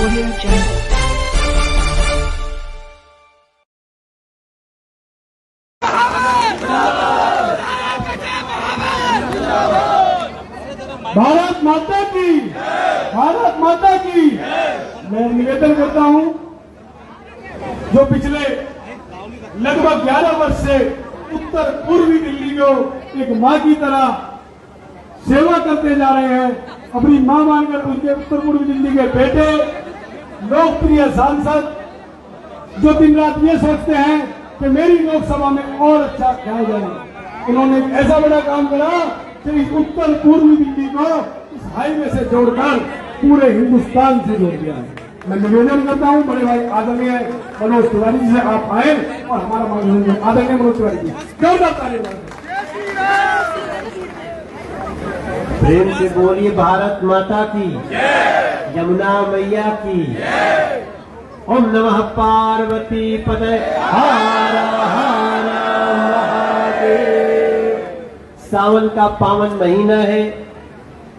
Audio Jungle. Bharat माता की, भारत माता की। मैं निवेदन करता हूं, जो पिछले लगभग 11 वर्ष से उत्तर पूर्वी दिल्ली को एक मां की तरह सेवा करते जा रहे हैं, अपनी मां मानकर उनके उत्तर पूर्वी दिल्ली के बेटे, लोकप्रिय सांसद, जो दिन रात ये सोचते हैं कि मेरी लोकसभा में और अच्छा किया जाए। उन्होंने एक ऐसा बड़ा काम करा कि इस उत्तर पूर्वी दिल्ली को इस हाईवे से जोड़कर पूरे हिंदुस्तान से जोड़ दिया है। मैं निवेदन करता हूं बड़े भाई आदरणीय मनोज तिवारी जी से आप आए और हमारा मार्गदर्शन। आदरणीय मनोज तिवारी जी, जोरदार तालियां। प्रेम से बोलिए भारत माता की, यमुना मैया की। ओम नमः पार्वती पते हर हर महादेव। सावन का पावन महीना है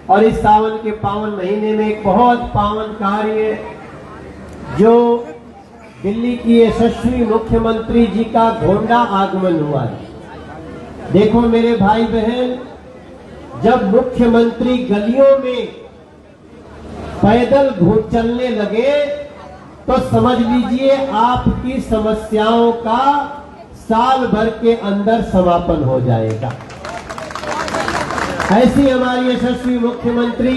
और इस सावन के पावन महीने में एक बहुत पावन कार्य जो दिल्ली की यशस्वी मुख्यमंत्री जी का गोंडा आगमन हुआ है। देखो मेरे भाई बहन, जब मुख्यमंत्री गलियों में पैदल चलने लगे तो समझ लीजिए आपकी समस्याओं का साल भर के अंदर समापन हो जाएगा। ऐसी हमारी यशस्वी मुख्यमंत्री,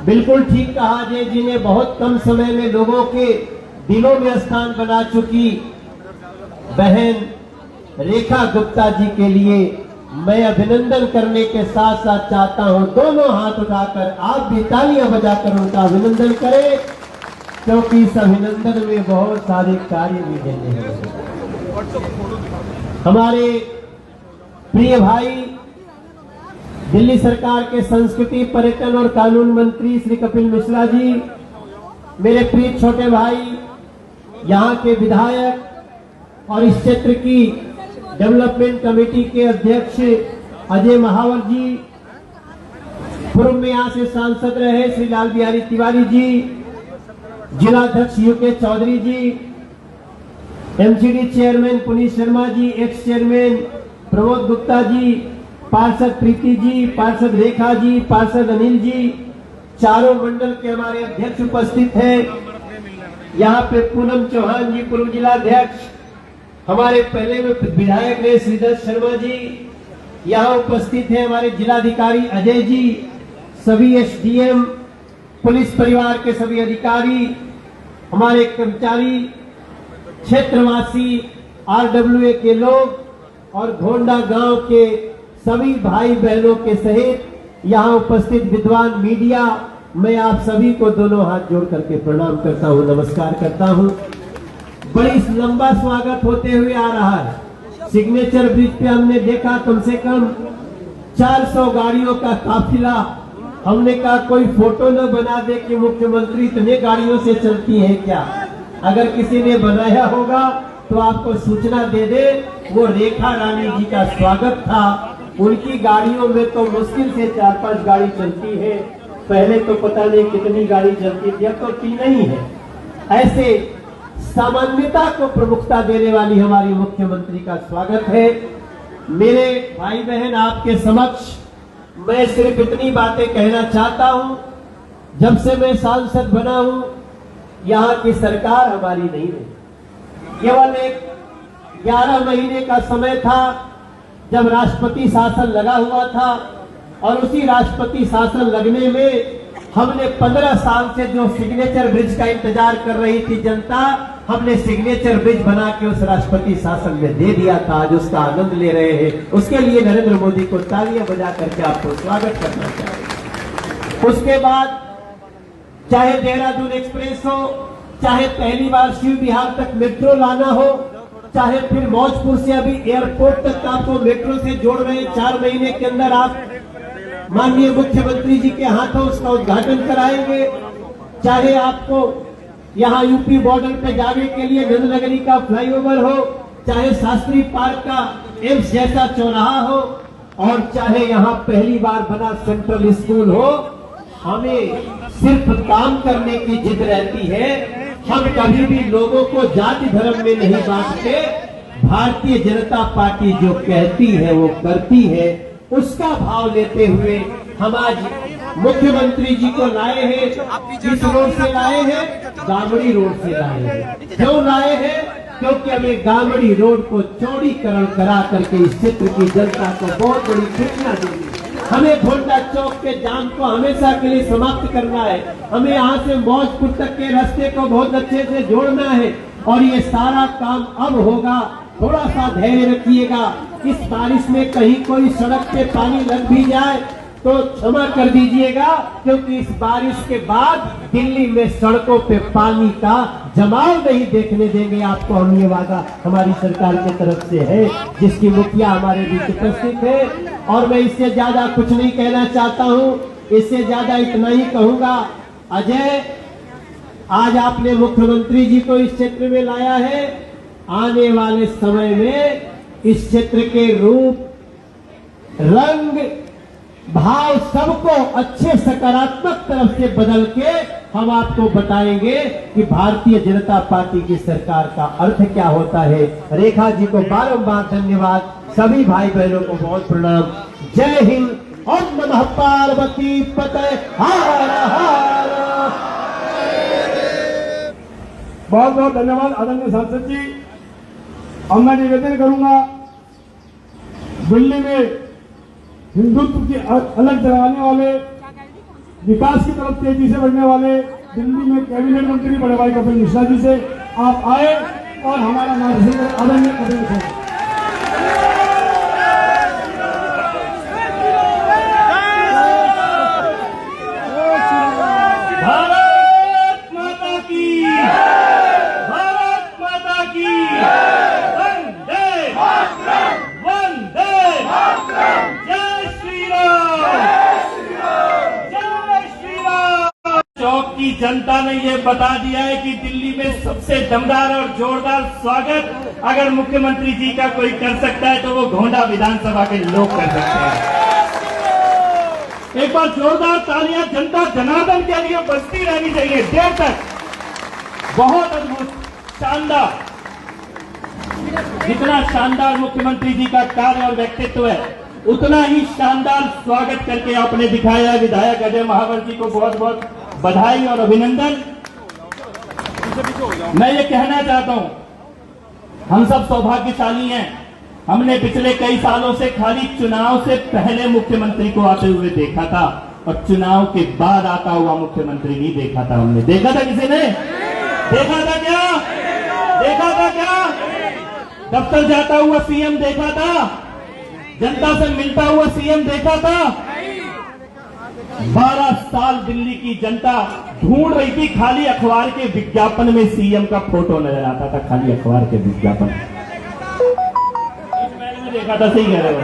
बिल्कुल ठीक कहा जय जी ने, बहुत कम समय में लोगों के दिलों में स्थान बना चुकी बहन रेखा गुप्ता जी के लिए मैं अभिनंदन करने के साथ साथ चाहता हूं दोनों हाथ उठाकर आप भी तालियां बजाकर उनका अभिनंदन करें, क्योंकि इस अभिनंदन में बहुत सारे कार्य भी देने हैं। हमारे प्रिय भाई दिल्ली सरकार के संस्कृति, पर्यटन और कानून मंत्री श्री कपिल मिश्रा जी, मेरे प्रिय छोटे भाई, यहाँ के विधायक और इस क्षेत्र की डेवलपमेंट कमेटी के अध्यक्ष अजय महावर जी, पूर्व में यहाँ से सांसद रहे श्री लाल बिहारी तिवारी जी, जिलाध्यक्ष यूके चौधरी जी, MCD chairman Puneet Sharma ji, x chairman Pramod Gupta ji, पार्षद प्रीति जी, पार्षद रेखा जी, पार्षद अनिल जी, चारों मंडल के हमारे अध्यक्ष उपस्थित हैं। यहाँ पे पूनम चौहान जी पूर्व जिलाध्यक्ष, हमारे पहले में विधायक ने श्रीधर शर्मा जी, यहाँ उपस्थित हैं हमारे जिलाधिकारी अजय जी, सभी एसडीएम, पुलिस परिवार के सभी अधिकारी, हमारे कर्मचारी, क्षेत्रवासी, आरडब्ल्यूए के लोग और घोंडा गांव के सभी भाई बहनों के सहित यहाँ उपस्थित विद्वान मीडिया, मैं आप सभी को दोनों हाथ जोड़ करके प्रणाम करता हूँ, नमस्कार करता हूँ। बड़ी लंबा स्वागत होते हुए आ रहा है। सिग्नेचर ब्रिज पे हमने देखा कम से कम 400 गाड़ियों का काफिला। हमने कहा कोई फोटो न बना दे कि मुख्यमंत्री इतने गाड़ियों से चलती है क्या। अगर किसी ने बनाया होगा तो आपको सूचना दे दे, वो रेखा रानी जी का स्वागत था। उनकी गाड़ियों में तो मुश्किल से 4-5 गाड़ी चलती है, पहले तो पता नहीं कितनी गाड़ी चलती थी, अब तो 3 ही है। ऐसे सामान्यता को प्रमुखता देने वाली हमारी मुख्यमंत्री का स्वागत है। मेरे भाई बहन, आपके समक्ष मैं सिर्फ इतनी बातें कहना चाहता हूं, जब से मैं सांसद बना हूं, यहाँ की सरकार हमारी नहीं रही। केवल एक 11 महीने का समय था जब राष्ट्रपति शासन लगा हुआ था, और उसी राष्ट्रपति शासन लगने में हमने 15 साल से जो सिग्नेचर ब्रिज का इंतजार कर रही थी जनता, हमने सिग्नेचर ब्रिज बना के उस राष्ट्रपति शासन में दे दिया था। आज उसका आनंद ले रहे हैं। उसके लिए नरेंद्र मोदी को तालियां बजा करके आपको स्वागत करना चाहिए। उसके बाद चाहे देहरादून एक्सप्रेस हो, चाहे पहली बार शिव विहार तक मेट्रो लाना हो, चाहे फिर मौजपुर से अभी एयरपोर्ट तक आपको मेट्रो से जोड़ रहे हैं। 4 महीने के अंदर आप माननीय मुख्यमंत्री जी के हाथों उसका उद्घाटन कराएंगे। चाहे आपको यहाँ यूपी बॉर्डर पे जाने के लिए नंदनगरी का फ्लाईओवर हो, चाहे शास्त्री पार्क का एम्स जैसा चौराहा हो, और चाहे यहाँ पहली बार बना सेंट्रल स्कूल हो, हमें सिर्फ काम करने की जिद रहती है। हम कभी भी लोगों को जाति धर्म में नहीं बांटते। भारतीय जनता पार्टी जो कहती है वो करती है, उसका भाव लेते हुए हम आज मुख्यमंत्री जी को लाए हैं। किस रोड से लाए हैं? गामड़ी रोड से लाए हैं। क्यों लाए हैं? क्योंकि हमें गामड़ी रोड को चौड़ीकरण करा करके इस क्षेत्र की जनता को बहुत बड़ी खुशियां देनी। हमें घोंडा चौक के जाम को हमेशा के लिए समाप्त करना है। हमें यहाँ से मौजपुर तक के रास्ते को बहुत अच्छे से जोड़ना है और ये सारा काम अब होगा। थोड़ा सा धैर्य रखिएगा। इस बारिश में कहीं कोई सड़क पे पानी लग भी जाए तो क्षमा कर दीजिएगा, क्योंकि इस बारिश के बाद दिल्ली में सड़कों पे पानी का जमाव नहीं देखने देंगे आपको। हम ये वादा हमारी सरकार की तरफ से है, जिसकी मुखिया हमारे बीच उपस्थित है। और मैं इससे ज्यादा कुछ नहीं कहना चाहता हूँ। इससे ज्यादा इतना ही कहूंगा, अजय, आज आपने मुख्यमंत्री जी को इस क्षेत्र में लाया है। आने वाले समय में इस क्षेत्र के रूप, रंग, भाव सबको अच्छे सकारात्मक तरफ से बदल के हम आपको बताएंगे कि भारतीय जनता पार्टी की सरकार का अर्थ क्या होता है। रेखा जी को बारंबार धन्यवाद। सभी भाई बहनों को बहुत प्रणाम। जय हिंद और नमः पार्वती पते हर हर। बहुत बहुत धन्यवाद आदरणीय सांसद जी। अब मैं निवेदन करूंगा, दिल्ली में हिंदुत्व की अलग जलाने वाले, विकास की तरफ तेजी से बढ़ने वाले दिल्ली में कैबिनेट मंत्री बड़े भाई कपिल मिश्रा जी से आप आए और हमारा मार्गदर्शन आदरणीय अभिनंदन। भारत माता की, भारत माता की, वंदे मातरम, वंदे मातरम, जय श्री राम, जय श्री राम। चौक की जनता ने ये बता दिया है कि दिल्ली में सबसे दमदार और जोरदार स्वागत अगर मुख्यमंत्री जी का कोई कर सकता है तो वो घोंडा विधानसभा के लोग कर सकते हैं। एक बार जोरदार तालियां जनता जनार्दन के लिए बजती रहनी चाहिए देर तक। बहुत अद्भुत, शानदार, जितना शानदार मुख्यमंत्री जी का कार्य और व्यक्तित्व है, उतना ही शानदार स्वागत करके आपने दिखाया। विधायक अजय महावर जी को बहुत बहुत बधाई और अभिनंदन। मैं ये कहना चाहता हूं, हम सब सौभाग्यशाली हैं। हमने पिछले कई सालों से खाली चुनाव से पहले मुख्यमंत्री को आते हुए देखा था और चुनाव के बाद आता हुआ मुख्यमंत्री नहीं देखा था। हमने देखा था, किसी ने देखा था क्या? देखा था क्या? दफ्तर जाता हुआ सीएम देखा था? जनता से मिलता हुआ सीएम देखा था? 12 साल दिल्ली की जनता ढूंढ रही थी, खाली अखबार के विज्ञापन में सीएम का फोटो नजर आता था, खाली अखबार के विज्ञापन। देखा था, सही कह रहे हो,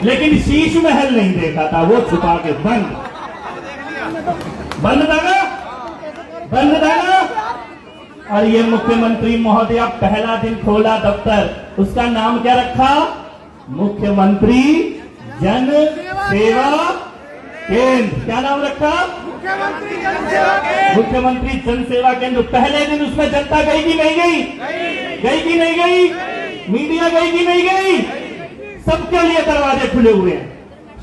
लेकिन शीश महल नहीं देखा था, वो छुपा के बंद था ना, बंद था ना। और ये मुख्यमंत्री महोदय पहला दिन खोला दफ्तर, उसका नाम क्या रखा? मुख्यमंत्री जन सेवा केंद्र। क्या नाम रखा? मुख्यमंत्री जन सेवा केंद्र। मुख्यमंत्री जन सेवा केंद्र। पहले दिन उसमें जनता गई कि नहीं गई? गई कि नहीं गई? मीडिया गई कि नहीं गई? सबके लिए दरवाजे खुले हुए हैं।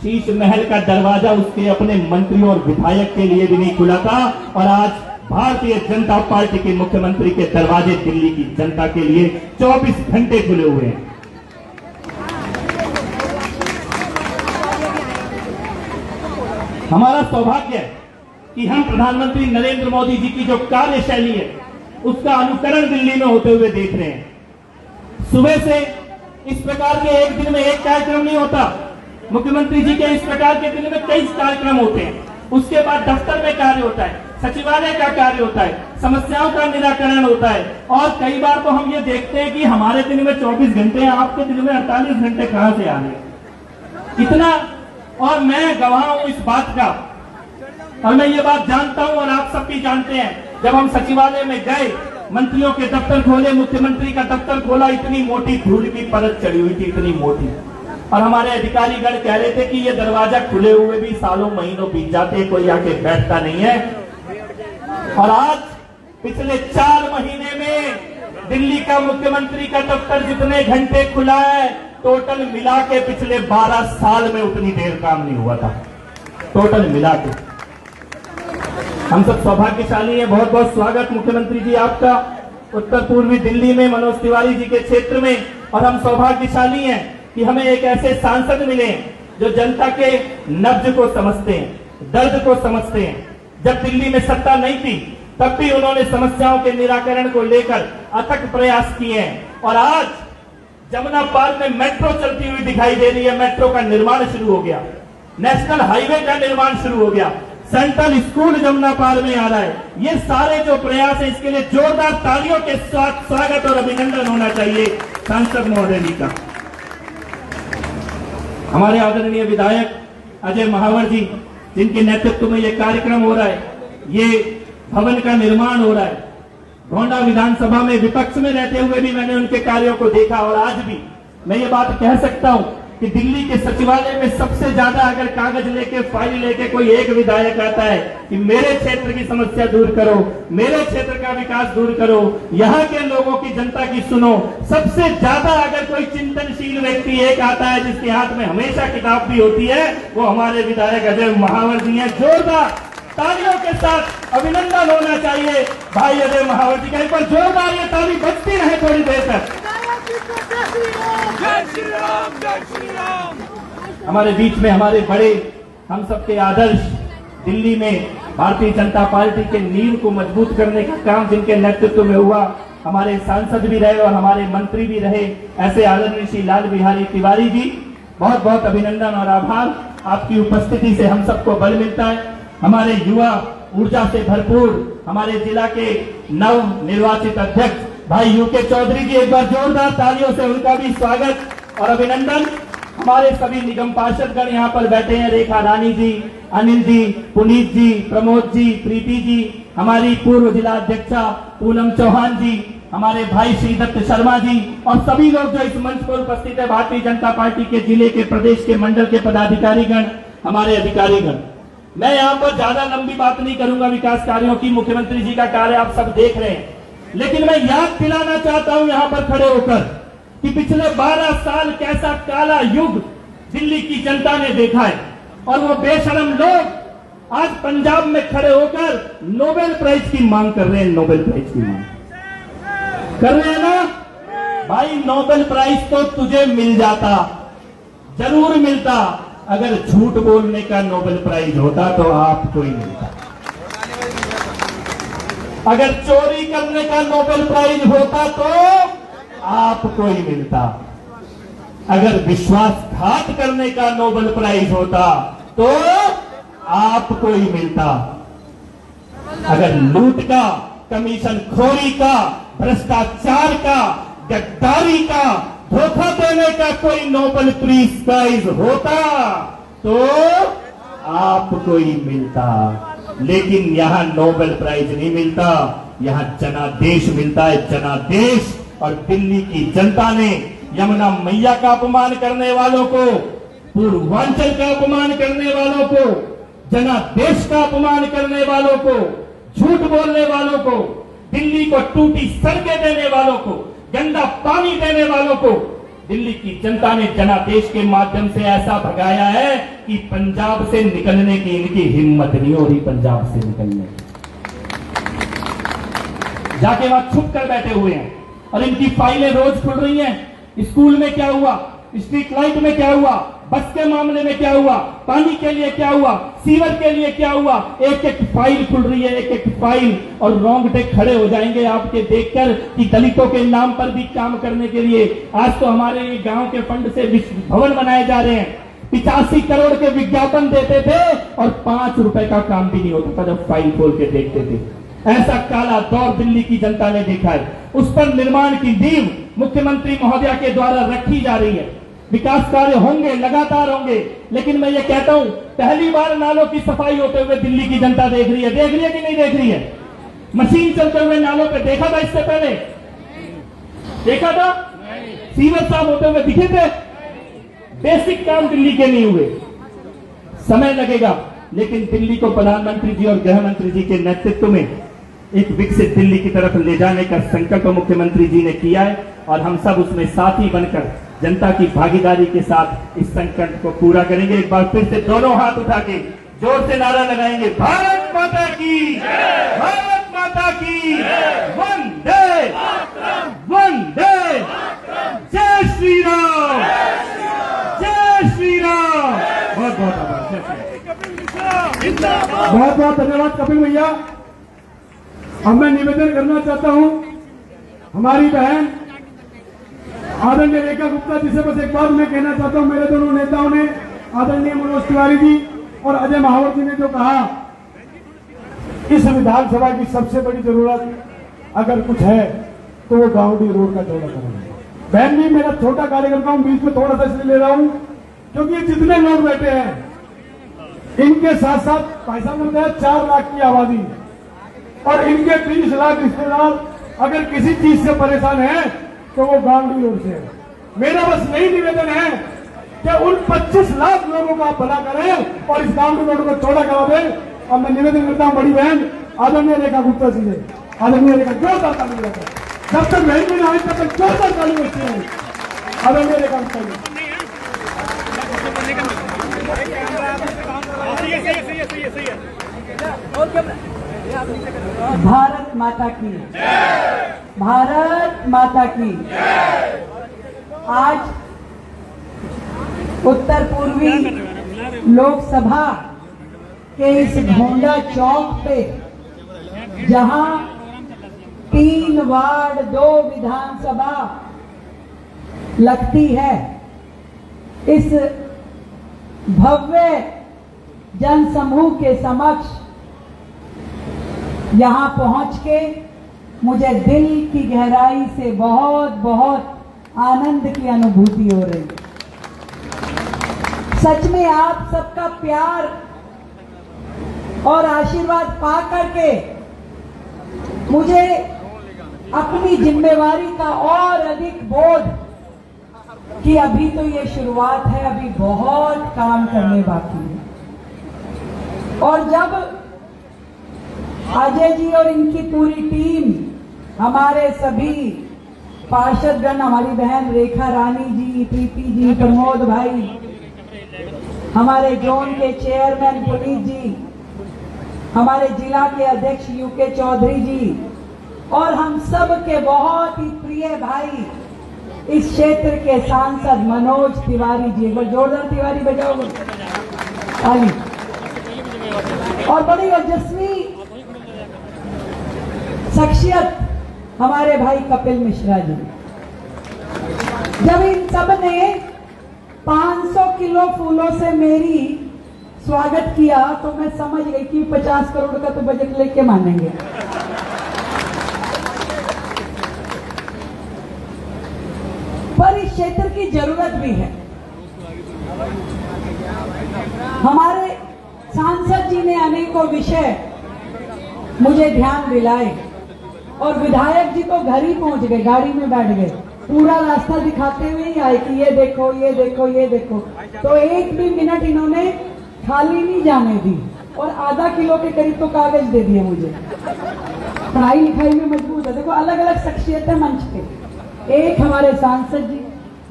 शीश महल का दरवाजा उसके अपने मंत्री और विधायक के लिए भी नहीं खुला था, और आज भारतीय जनता पार्टी के मुख्यमंत्री के दरवाजे दिल्ली की जनता के लिए 24 घंटे खुले हुए हैं। हमारा सौभाग्य है कि हम प्रधानमंत्री नरेंद्र मोदी जी की जो कार्यशैली है उसका अनुकरण दिल्ली में होते हुए देख रहे हैं। सुबह से इस प्रकार के एक दिन में एक कार्यक्रम नहीं होता। मुख्यमंत्री जी के इस प्रकार के दिन में कई कार्यक्रम होते हैं। उसके बाद दफ्तर में कार्य होता है, सचिवालय का कार्य होता है, समस्याओं का निराकरण होता है, और कई बार तो हम ये देखते हैं कि हमारे दिन में 24 घंटे हैं, आपके दिन में 48 घंटे कहां से आ रहे इतना। और मैं गवाह हूं इस बात का, और मैं ये बात जानता हूं और आप सब भी जानते हैं। जब हम सचिवालय में गए, मंत्रियों के दफ्तर खोले, मुख्यमंत्री का दफ्तर खोला, इतनी मोटी धूल की परत चढ़ी हुई थी, इतनी मोटी। और हमारे अधिकारीगण कह रहे थे कि ये दरवाजा खुले हुए भी सालों महीनों बीत जाते हैं, कोई आके बैठता नहीं है। और आज पिछले 4 महीने में दिल्ली का मुख्यमंत्री का दफ्तर जितने घंटे खुला है, टोटल मिला के पिछले 12 साल में उतनी देर काम नहीं हुआ था, टोटल मिला के। हम सब सौभाग्यशाली हैं। बहुत बहुत स्वागत मुख्यमंत्री जी आपका उत्तर पूर्वी दिल्ली में, मनोज तिवारी जी के क्षेत्र में। और हम सौभाग्यशाली हैं कि हमें एक ऐसे सांसद मिले जो जनता के नब्ज को समझते हैं, दर्द को समझते हैं। जब दिल्ली में सत्ता नहीं थी तब भी उन्होंने समस्याओं के निराकरण को लेकर अथक प्रयास किए हैं। और आज जमुना पार में मेट्रो चलती हुई दिखाई दे रही है, मेट्रो का निर्माण शुरू हो गया, नेशनल हाईवे का निर्माण शुरू हो गया, सेंट्रल स्कूल जमुना पार में आ रहा है। ये सारे जो प्रयास है, इसके लिए जोरदार तालियों के साथ स्वागत और अभिनंदन होना चाहिए सांसद महोदय जी का। हमारे आदरणीय विधायक अजय महावर जी, जिनके नेतृत्व में ये कार्यक्रम हो रहा है, ये भवन का निर्माण हो रहा है। गोंडा विधानसभा में विपक्ष में रहते हुए भी मैंने उनके कार्यों को देखा और आज भी मैं ये बात कह सकता हूं कि दिल्ली के सचिवालय में सबसे ज्यादा अगर कागज लेके, फाइल लेके कोई एक विधायक आता है कि मेरे क्षेत्र की समस्या दूर करो, मेरे क्षेत्र का विकास दूर करो, यहाँ के लोगों की, जनता की सुनो, सबसे ज्यादा अगर कोई चिंतनशील व्यक्ति एक आता है जिसके हाथ में हमेशा किताब भी होती है, वो हमारे विधायक अजय महावर जी हैं। जोरदार तालियों के साथ अभिनंदन होना चाहिए भाई अजय महावर जी का। एक बार जोरदार ये ताली बजती रहे थोड़ी देर तक। हमारे बीच में हमारे बड़े, हम सबके आदर्श, दिल्ली में भारतीय जनता पार्टी के नींव को मजबूत करने का काम जिनके नेतृत्व में हुआ, हमारे सांसद भी रहे और हमारे मंत्री भी रहे, ऐसे आदरणीय श्री लाल बिहारी तिवारी जी, बहुत बहुत अभिनंदन और आभार। आपकी उपस्थिति से हम सबको बल मिलता है। हमारे युवा ऊर्जा से भरपूर हमारे जिला के नव निर्वाचित अध्यक्ष भाई यूके चौधरी जी, एक बार जोरदार तालियों से उनका भी स्वागत और अभिनंदन। हमारे सभी निगम पार्षदगण यहाँ पर बैठे हैं, रेखा रानी जी, अनिल जी, पुनीत जी, प्रमोद जी, प्रीति जी, हमारी पूर्व जिला अध्यक्षा पूनम चौहान जी, हमारे भाई श्री दत्त शर्मा जी और सभी लोग जो इस मंच पर उपस्थित है, भारतीय जनता पार्टी के जिले के, प्रदेश के, मंडल के पदाधिकारीगण, हमारे अधिकारीगण। मैं यहाँ पर ज्यादा लंबी बात नहीं करूंगा विकास कार्यों की, मुख्यमंत्री जी का कार्य आप सब देख रहे हैं, लेकिन मैं याद दिलाना चाहता हूं यहाँ पर खड़े होकर कि पिछले 12 साल कैसा काला युग दिल्ली की जनता ने देखा है। और वो बेशरम लोग आज पंजाब में खड़े होकर नोबेल प्राइज की मांग कर रहे हैं, नोबेल प्राइज की मांग कर रहे हैं ना भाई। नोबेल प्राइज तो तुझे मिल जाता, जरूर मिलता, अगर झूठ बोलने का नोबेल प्राइज होता तो आपको ही मिलता, अगर चोरी करने का नोबेल प्राइज होता तो आपको ही मिलता, अगर विश्वासघात करने का नोबेल प्राइज होता तो आपको ही मिलता, अगर लूट का, कमीशन खोरी का, भ्रष्टाचार का, गद्दारी का, धोखा देने का कोई नोबेल प्राइज होता तो आपको ही मिलता। लेकिन यहां नोबेल प्राइज नहीं मिलता, यहां जनादेश मिलता है, जनादेश। और दिल्ली की जनता ने यमुना मैया का अपमान करने वालों को, पूर्वांचल का अपमान करने वालों को, जनादेश का अपमान करने वालों को, झूठ बोलने वालों को, दिल्ली को टूटी सड़कें देने वालों को, गंदा पानी देने वालों को दिल्ली की जनता ने जनादेश के माध्यम से ऐसा भगाया है कि पंजाब से निकलने की इनकी हिम्मत नहीं हो रही। पंजाब से निकलने जाके वहां छुप कर बैठे हुए हैं और इनकी फाइलें रोज खुल रही हैं। स्कूल में क्या हुआ, स्ट्रीट लाइट में क्या हुआ, बस के मामले में क्या हुआ, पानी के लिए क्या हुआ, सीवर के लिए क्या हुआ, एक एक फाइल खुल रही है, एक एक फाइल। और रोंगटे खड़े हो जाएंगे आपके देखकर कि दलितों के नाम पर भी काम करने के लिए आज तो हमारे ये गांव के फंड से भवन बनाए जा रहे हैं। 85 करोड़ के विज्ञापन देते थे और 5 रुपए का काम भी नहीं होता था जब फाइल खोल के देखते थे। ऐसा काला दौर दिल्ली की जनता ने देखा है। उस पर निर्माण की नींव मुख्यमंत्री महोदया के द्वारा रखी जा रही है। विकास कार्य होंगे, लगातार होंगे, लेकिन मैं ये कहता हूं पहली बार नालों की सफाई होते हुए दिल्ली की जनता देख रही है कि नहीं देख रही है? मशीन चलते हुए नालों पे देखा था इससे पहले? देखा था? सीवर साफ होते हुए दिखे थे? बेसिक काम दिल्ली के नहीं हुए। समय लगेगा, लेकिन दिल्ली को प्रधानमंत्री जी और गृह मंत्री जी के नेतृत्व में एक विकसित दिल्ली की तरफ ले जाने का संकल्प मुख्यमंत्री जी ने किया है और हम सब उसमें साथी बनकर जनता की भागीदारी के साथ इस संकल्प को पूरा करेंगे। एक बार फिर से दोनों हाथ उठा के जोर से नारा लगाएंगे, भारत माता की, भारत माता की, वंदे वंदे, जय श्री राम, जय श्री राम। बहुत बहुत आभार। बहुत बहुत धन्यवाद कपिल भैया। अब मैं निवेदन करना चाहता हूं, हमारी बहन आदरणीय रेखा गुप्ता जी से बस एक बात मैं कहना चाहता हूं। मेरे दोनों नेताओं ने, आदरणीय मनोज तिवारी जी और अजय महावर जी ने जो कहा, इस विधानसभा की सबसे बड़ी जरूरत अगर कुछ है तो वो गांवडी रोड का चौड़ा करना है। बहन जी, मेरा छोटा कार्यकर्ता हूं, बीच में थोड़ा सा इसलिए ले रहा हूं क्योंकि ये जितने लोग बैठे हैं इनके साथ साथ पैसा मिलता है 4 लाख की आबादी और इनके 30 लाख रिश्तेदार अगर किसी चीज से परेशान है तो वो गांवडी रोड से है। मेरा बस यही निवेदन है कि उन 25 लाख लोगों का आप भला करें और इस गांवडी रोड को चौड़ा करा दें। और मैं निवेदन करता हूं बड़ी बहन आदरणीय रेखा गुप्ता जी से, आदरणीय रेखा जोरदार ताली बजाकर, जब तक बहन जी आए तब तक जोरदार ताली बजती है। आदरणीय रेखा गुप्ता जी। भारत माता की, भारत माता की। आज उत्तर पूर्वी लोकसभा के इस घोंडा चौक पे, जहां 3 वार्ड 2 विधानसभा लगती है, इस भव्य जनसमूह के समक्ष यहां पहुंच के मुझे दिल की गहराई से बहुत बहुत आनंद की अनुभूति हो रही है। सच में आप सबका प्यार और आशीर्वाद पा करके मुझे अपनी जिम्मेवारी का और अधिक बोध कि अभी तो ये शुरुआत है, अभी बहुत काम करने बाकी है। और जब अजय जी और इनकी पूरी टीम, हमारे सभी पार्षदगण, हमारी बहन रेखा रानी जी, प्रीति जी, प्रमोद भाई, हमारे जोन के चेयरमैन पुनीत जी, हमारे जिला के अध्यक्ष यूके चौधरी जी और हम सब के बहुत ही प्रिय भाई इस क्षेत्र के सांसद मनोज तिवारी जी, एक बार जोरदार तिवारी बजाओगे ताली। और बड़ी ओजस्वी शख्सियत हमारे भाई कपिल मिश्रा जी। जब इन सब ने 500 किलो फूलों से मेरी स्वागत किया तो मैं समझ गई कि 50 करोड़ का तो बजट लेके मानेंगे। पर इस क्षेत्र की जरूरत भी है। हमारे सांसद जी ने अनेकों विषय मुझे ध्यान दिलाए और विधायक जी तो घर ही पहुंच गए, गाड़ी में बैठ गए, पूरा रास्ता दिखाते हुए ही आए कि ये देखो, ये देखो, ये देखो। तो एक भी मिनट इन्होंने खाली नहीं जाने दी और आधा किलो के करीब तो कागज दे दिए मुझे। पढ़ाई लिखाई में मजबूत है। देखो, अलग अलग शख्सियतें मंच पे। एक हमारे सांसद जी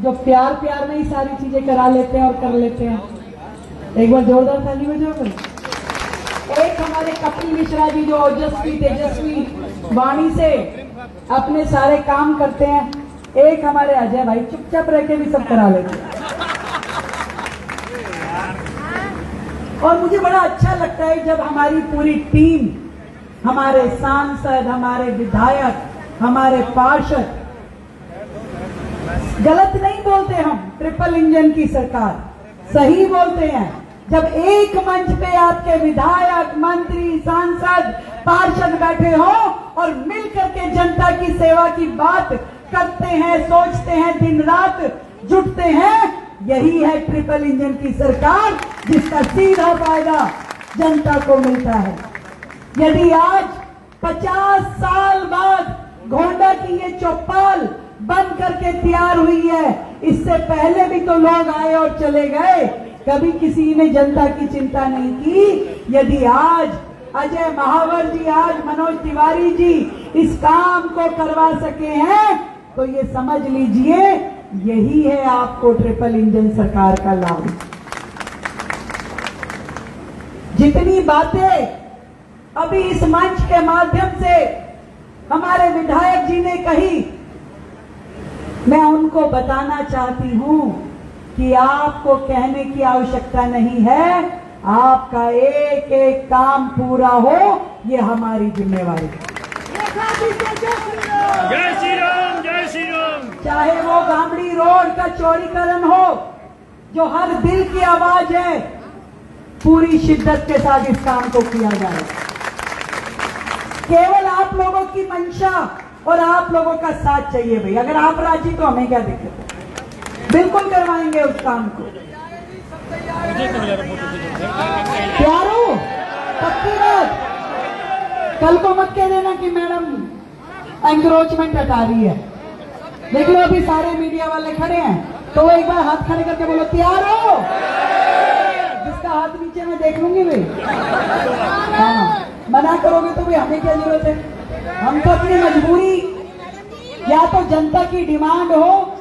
जो प्यार प्यार में ही सारी चीजें करा लेते हैं और कर लेते हैं, एक बार जोरदार ताली बजाओ। एक हमारे कपिल मिश्रा जी जो ओजस्वी तेजस्वी वाणी से अपने सारे काम करते हैं। एक हमारे अजय भाई चुपचाप रह के भी सब करा लेते हैं। और मुझे बड़ा अच्छा लगता है जब हमारी पूरी टीम, हमारे सांसद, हमारे विधायक, हमारे पार्षद, गलत नहीं बोलते हम, ट्रिपल इंजन की सरकार, सही बोलते हैं। जब एक मंच पे आपके विधायक, मंत्री, सांसद, पार्षद बैठे हो और मिलकर के जनता की सेवा की बात करते हैं, सोचते हैं, दिन रात जुटते हैं, यही है ट्रिपल इंजन की सरकार जिसका सीधा फायदा जनता को मिलता है। यदि आज 50 साल बाद घोंडा की ये चौपाल बन करके तैयार हुई है। इससे पहले भी तो लोग आए और चले गए, कभी किसी ने जनता की चिंता नहीं की। यदि आज अजय महावर जी, आज मनोज तिवारी जी इस काम को करवा सके हैं तो ये समझ लीजिए यही है आपको ट्रिपल इंजन सरकार का लाभ। जितनी बातें अभी इस मंच के माध्यम से हमारे विधायक जी ने कही, मैं उनको बताना चाहती हूं कि आपको कहने की आवश्यकता नहीं है, आपका एक एक काम पूरा हो ये हमारी जिम्मेवारी है। जय श्री राम, जय श्री राम। चाहे वो गामड़ी रोड का चौड़ीकरण हो, जो हर दिल की आवाज है, पूरी शिद्दत के साथ इस काम को किया जाए। केवल आप लोगों की मंशा और आप लोगों का साथ चाहिए भाई। अगर आप राजी तो हमें क्या दिक्कत है, बिल्कुल करवाएंगे उस काम को। प्यारो पक्की बात, कल को मत कह देना कि मैडम एंक्रोचमेंट हटा रही है। देख लो अभी सारे मीडिया वाले खड़े हैं, तो वो एक बार हाथ खड़े करके बोलो तैयार हो। जिसका हाथ नीचे मैं देख लूंगी भाई। हाँ, मना करोगे तो भी हमें क्या जरूरत है। हम तो अपनी मजबूरी, या तो जनता की डिमांड हो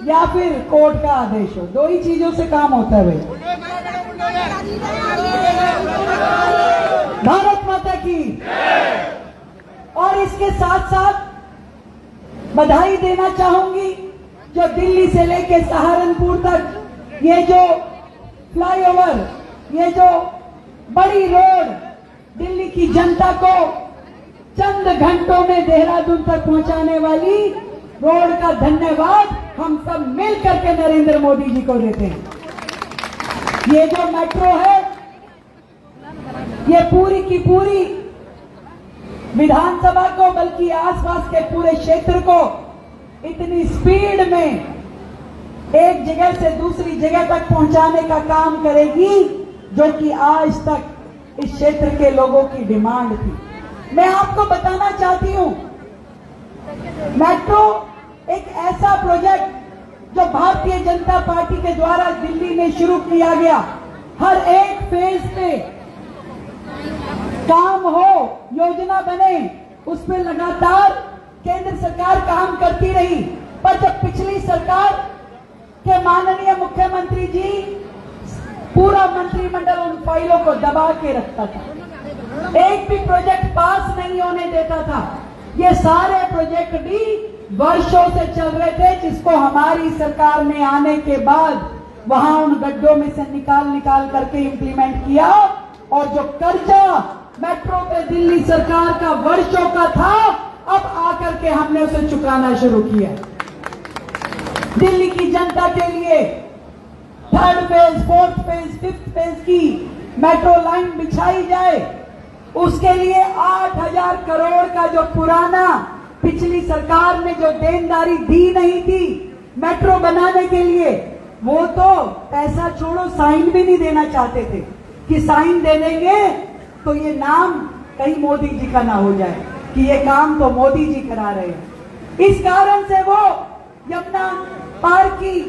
या फिर कोर्ट का आदेश हो, दो ही चीजों से काम होता है भाई। भारत माता की। और इसके साथ साथ बधाई देना चाहूंगी जो दिल्ली से लेके सहारनपुर तक ये जो फ्लाईओवर, ये जो बड़ी रोड दिल्ली की जनता को चंद घंटों में देहरादून तक पहुंचाने वाली रोड का धन्यवाद हम सब मिल करके नरेंद्र मोदी जी को देते हैं। ये जो मेट्रो है, ये पूरी की पूरी विधानसभा को, बल्कि आसपास के पूरे क्षेत्र को इतनी स्पीड में एक जगह से दूसरी जगह तक पहुंचाने का काम करेगी जो कि आज तक इस क्षेत्र के लोगों की डिमांड थी। मैं आपको बताना चाहती हूं, मेट्रो एक ऐसा प्रोजेक्ट जो भारतीय जनता पार्टी के द्वारा दिल्ली में शुरू किया गया। हर एक फेज पे काम हो, योजना बने, उस पर लगातार केंद्र सरकार काम करती रही। पर जब पिछली सरकार के माननीय मुख्यमंत्री जी पूरा मंत्रिमंडल उन फाइलों को दबा के रखता था, एक भी प्रोजेक्ट पास नहीं होने देता था। ये सारे प्रोजेक्ट भी वर्षों से चल रहे थे, जिसको हमारी सरकार ने आने के बाद वहां उन गड्ढों में से निकाल करके इंप्लीमेंट किया। और जो कर्जा मेट्रो पे दिल्ली सरकार का वर्षों का था, अब आकर के हमने उसे चुकाना शुरू किया। दिल्ली की जनता के लिए 3rd phase, 4th phase, 5th phase की मेट्रो लाइन बिछाई जाए, उसके लिए 8,000 करोड़ का जो पुराना पिछली सरकार ने जो देनदारी दी नहीं थी मेट्रो बनाने के लिए, वो तो पैसा छोड़ो साइन भी नहीं देना चाहते थे कि साइन दे देंगे तो ये नाम कहीं मोदी जी का ना हो जाए कि ये काम तो मोदी जी करा रहे हैं। इस कारण से वो यमुना पार की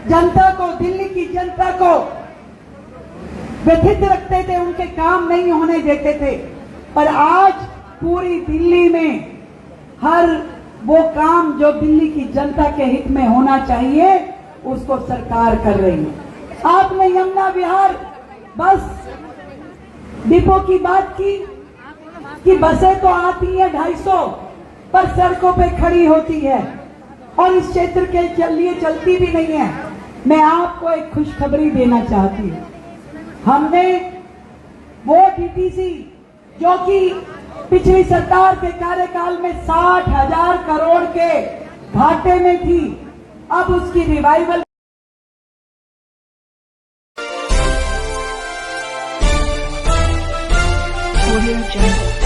जनता को, दिल्ली की जनता को व्यथित रखते थे, उनके काम नहीं होने देते थे। पर आज पूरी दिल्ली में हर वो काम जो दिल्ली की जनता के हित में होना चाहिए उसको सरकार कर रही है। आपने यमुना विहार बस डिपो की बात की कि बसें तो आती है 250 पर सड़कों पे खड़ी होती है और इस क्षेत्र के लिए चलती भी नहीं है। मैं आपको एक खुशखबरी देना चाहती हूँ। हमने वो डीटीसी जो कि पिछली सरकार के कार्यकाल में 60,000 करोड़ के घाटे में थी, अब उसकी रिवाइवल Audio Jungle.